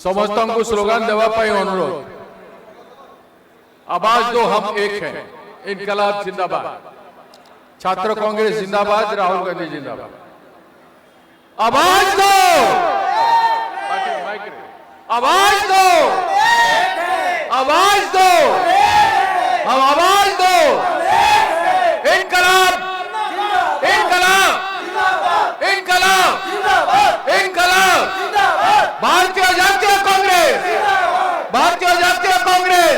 समस्त को स्लोगान देवाई अनुरोध। आवाज दो, हम एक हैं। इनकलाब जिंदाबाद, छात्र कांग्रेस जिंदाबाद, राहुल गांधी जिंदाबाद। आवाज दो, आवाज दो, आवाज दो, हम आवाज दो। इनकलाब, इनकलाब, इनकलाब, इनकलाब, भारतीय जातीय कांग्रेस, भारतीय जातीय कांग्रेस,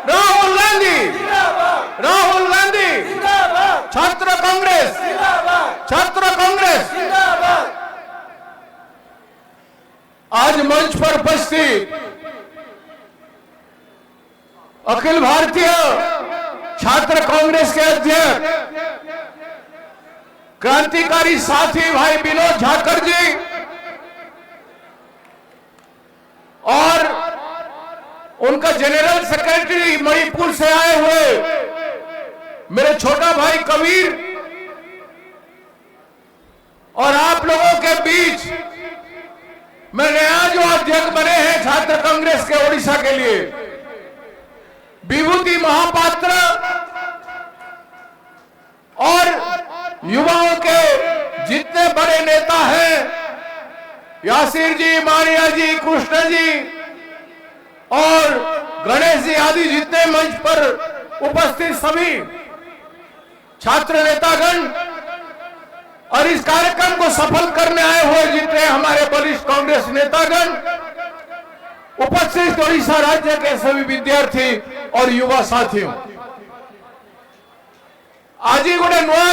राहुल गांधी, राहुल गांधी, छात्र कांग्रेस, छात्र कांग्रेस। आज मंच पर उपस्थित अखिल भारतीय छात्र कांग्रेस के अध्यक्ष क्रांतिकारी साथी भाई विनोद झाकर जी और उनका जनरल सेक्रेटरी मणिपुर से आए हुए मेरे छोटा भाई कबीर और आप लोगों के बीच मैं नया जो अध्यक्ष बने हैं छात्र कांग्रेस के ओडिशा के लिए, विभूति महापात्र और युवाओं के जितने बड़े नेता हैं, यासिर जी, मारिया जी, कृष्ण जी और गणेश जी आदि जितने मंच पर उपस्थित सभी छात्र नेतागण और इस कार्यक्रम को सफल करने आए हुए जितने हमारे वरिष्ठ कांग्रेस नेतागण, उपस्थित ओडिशा राज्य के सभी विद्यार्थी और युवा साथियों, आज गोटे नुआ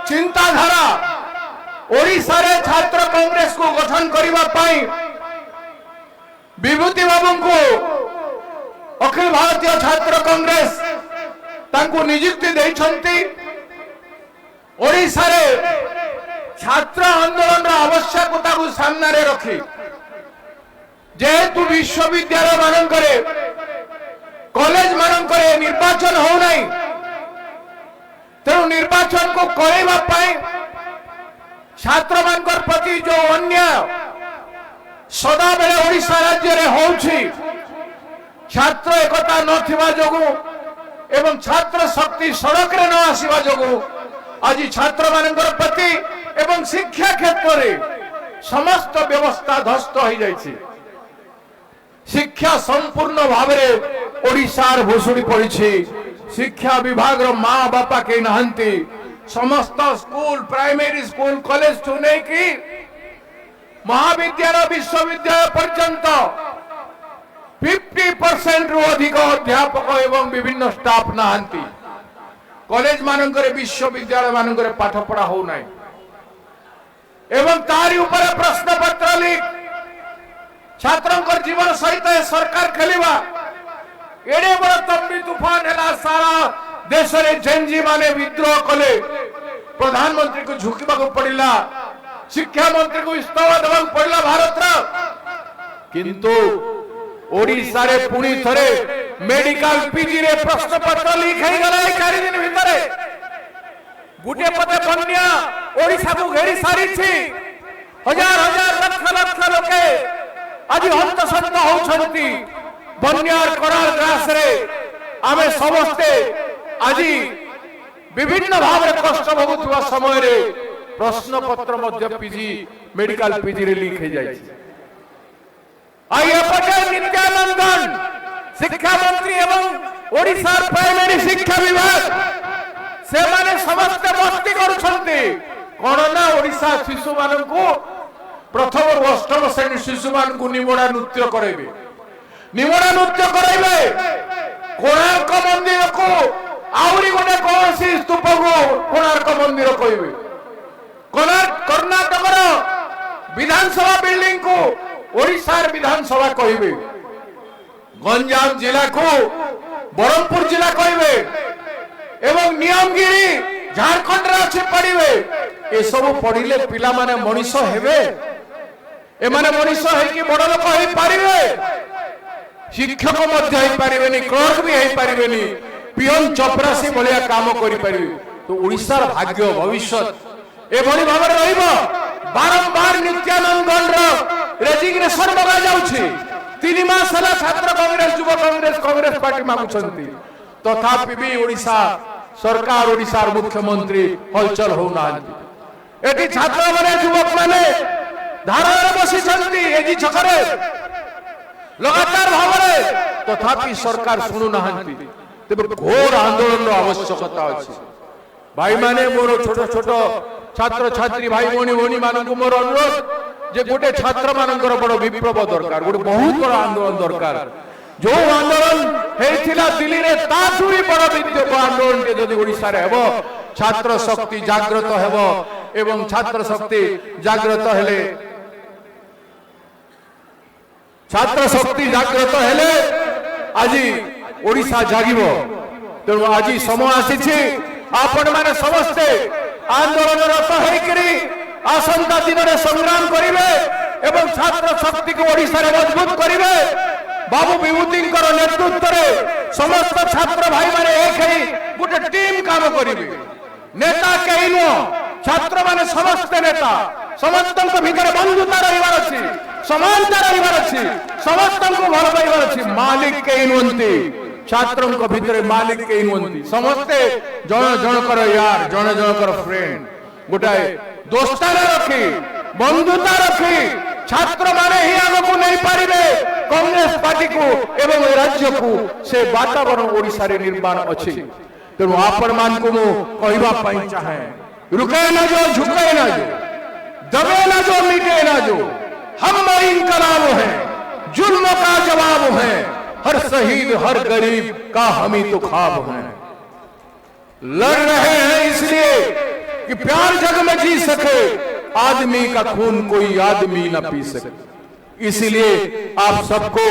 चिंताधारा ओडिशा रे छात्र कांग्रेस को गठन करने विभूति बाबू को अखिल भारतीय छात्र कांग्रेस तांको नियुक्ति देइछंती। ओडिशा रे छात्र आंदोलन आवश्यकता को सामने रखी जेहेतु विश्वविद्यालय मानकरे कॉलेज मानकरे निर्वाचन हो नहीं, तेणु निर्वाचन को करैबा पाई छात्र मानकर प्रति जो अन्याय सदा बेले ओडिशा राज्य रे होउछि, छात्र एकता नथिबा जोगु एवं छात्र शक्ति सड़क रे न आसीबा जोगु आज छात्र मानकर प्रति एवं शिक्षा क्षेत्र में समस्त व्यवस्था ध्वस्त हो जाइछि। शिक्षा संपूर्ण भाव में ओडिशार भूषुड़ी पड़ी, शिक्षा विभाग रो माँ बापा के नहंती, समस्त स्कूल प्राइमरी स्कूल कॉलेज ठू नहीं कि महाविद्यालय विश्वविद्यालय पर्यंत 50% रु अधिक अध्यापक एवं विभिन्न स्टाफ नहंती। कॉलेज मानकरे विश्वविद्यालय मानकरे पाठ पढ़ा हो नहीं एवं तारी ऊपर प्रश्न पत्र लीक छात्रों जीवन सहित सरकार खेलिबा एडे बड़ तंबी तूफान है। सारा देश रे जेनजी माने विद्रोह कले, प्रधानमंत्री को झुकवा पड़ा, शिक्षा मंत्री को इस्तीफा देवा पड़ा भारत रा, किंतु ओडिशा रे पुणी थरे मेडिकल पीजी रे प्रश्न पत्र लीक है गला 4 दिन भितरे। गुटे पते बन्या ओडिशा को घेरी सारी छी, हजार हजार लक्ष लक्ष लोके आज हंतसंत होउछंती बन्यार कराल ग्रास रे। आमे समस्ते आज विभिन्न भाव रे कष्ट भोगुवा समय रे प्रश्न पत्र मध्य पीजी मेडिकल पीजी रे लीक हो जाय। आइए पटेल नित्यानंदन शिक्षा मंत्री एवं ओडिशा प्राइमरी शिक्षा विभाग से माने समस्त मस्ती करुछंती कोन ना ओडिशा शिशु मान को प्रथम और अष्टम श्रेणी शिशु मान को निमोड़ा नृत्य कराइबे, निमोड़ा नृत्य कराइबे। कोणार्क मंदिर को आउरी गोटे कौनसी स्तूप को कोणार्क मंदिर कहबे, कर्नाटक विधानसभा बिल्डिंग को ओडिशा विधानसभा कहबे, गंजाम जिला को बरहमपुर जिला कहबे एवं नियमगिरी झारखंड अच्छी पढ़े। ये सब पढ़िले पिला माने मनीष हेबे, ए माने मनीष है बड़ लोक हो पारे, शिक्षक मध्य हो पारे, क्लर्क भी हो पारे, पियन चपरासी भाया काम करें। तो ओडिशार भाग्य भविष्य एभली भाव रहिबो। बारंबार नित्यानंद ରେଜିଗ୍ନେସନ ମଗା ଯାଉଛି 3 ମାସ ହେଲା ଛାତ୍ର କଂଗ୍ରେସ ଯୁବ କଂଗ୍ରେସ କଂଗ୍ରେସ ପାର୍ଟି ମାଗୁଛନ୍ତି ତଥାପି ବି ଓଡ଼ିଶା ସରକାର ଓଡ଼ିଶାର ମୁଖ୍ୟମନ୍ତ୍ରୀ ହଲଚଲ ହଉନାହାନ୍ତି ଏଠି ଛାତ୍ରମାନେ ଯୁବକମାନେ ଧାରଣାରେ ବସିଛନ୍ତି ଏଜି ଛକରେ लगातार भावरे तथापि सरकार शुणु नाहंती तेबे घोर आंदोलन आवश्यकता अछि भाई माने मोर छोट छोट छात्र छात्री भाई भणी भणी मानकु मोर अनुरोध जे गोटे छात्र मानकर बड़ विप्लव दरकार गोटे बहुत बड़ आंदोलन दरकार जो आंदोलन हेथिला दिल्ली रे ताथुरी बड़ विद्रोह आंदोलन के जदि ओडिसा रे हेबो छात्र शक्ति जागृत हेबो एवं छात्र शक्ति जागृत हेले छात्र शक्ति जागृत हेले आज ओडिशा जागिबो तेणु आज समय आसी आपण माने समस्ते आंदोलन रत होइकरी आसंता दिन रे संग्राम करिवे एवं छात्र शक्ति को ओडिशा रे मजबूत करिवे बाबू विभूतिंकर नेतृत्व रे समस्त छात्र भाई माने एक ही गुटे टीम काम करिवे नेता केही नो छात्र माने समस्त नेता समस्त भीतर बंधुता रहिबार अछि समानता रहिबार अछि समस्त को भल पाइबार अछि मालिक केही नोंती छात्रों को भीतर मालिक केही नोंती समस्ते जन जनकर यार जन जनकर फ्रेंड गोटाए दोस्ताना रखी बंधुता रखी छात्र माने ही आगको नहीं पारिबे कांग्रेस पार्टी को एवं राज्य को से वातावरण ओडिसा रे निर्माण अछि तेणु आपण मान को मु कहबा पई चाहे रुके ना जो झुके ना जो दबे ना जो मिटे ना जो हम इनकलाब हैं जुल्म का जवाब है हर शहीद हर गरीब का हम ही तो ख्वाब हैं लड़ रहे हैं इसलिए कि प्यार जग में जी सके आदमी का खून कोई आदमी न पी सके इसलिए आप सबको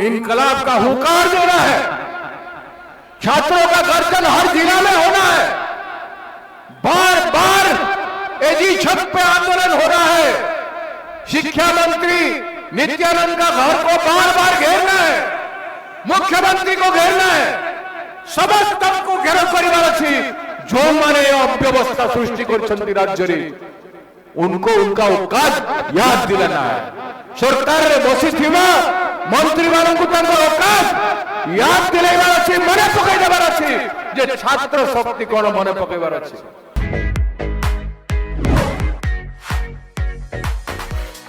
इनकलाब का हुंकार देना है छात्रों का गर्जन हर जिला में होना है बार बार एजी छत पे आंदोलन हो रहा है शिक्षा मंत्री नित्यानंद का घर को बार बार घेरना है मुख्यमंत्री को घेरना है समस्त को घेर करिवार अछि जो माने अव्यवस्था सृष्टि करछंती राज्य रे उनको उनका औकात याद दिलाना है सरकार रे बसी थिबा मंत्री मानकु तांकर औकात याद दिलाइबार अछि मने पकैबार अछि जे छात्र शक्ति कोन मने पकैबार अछि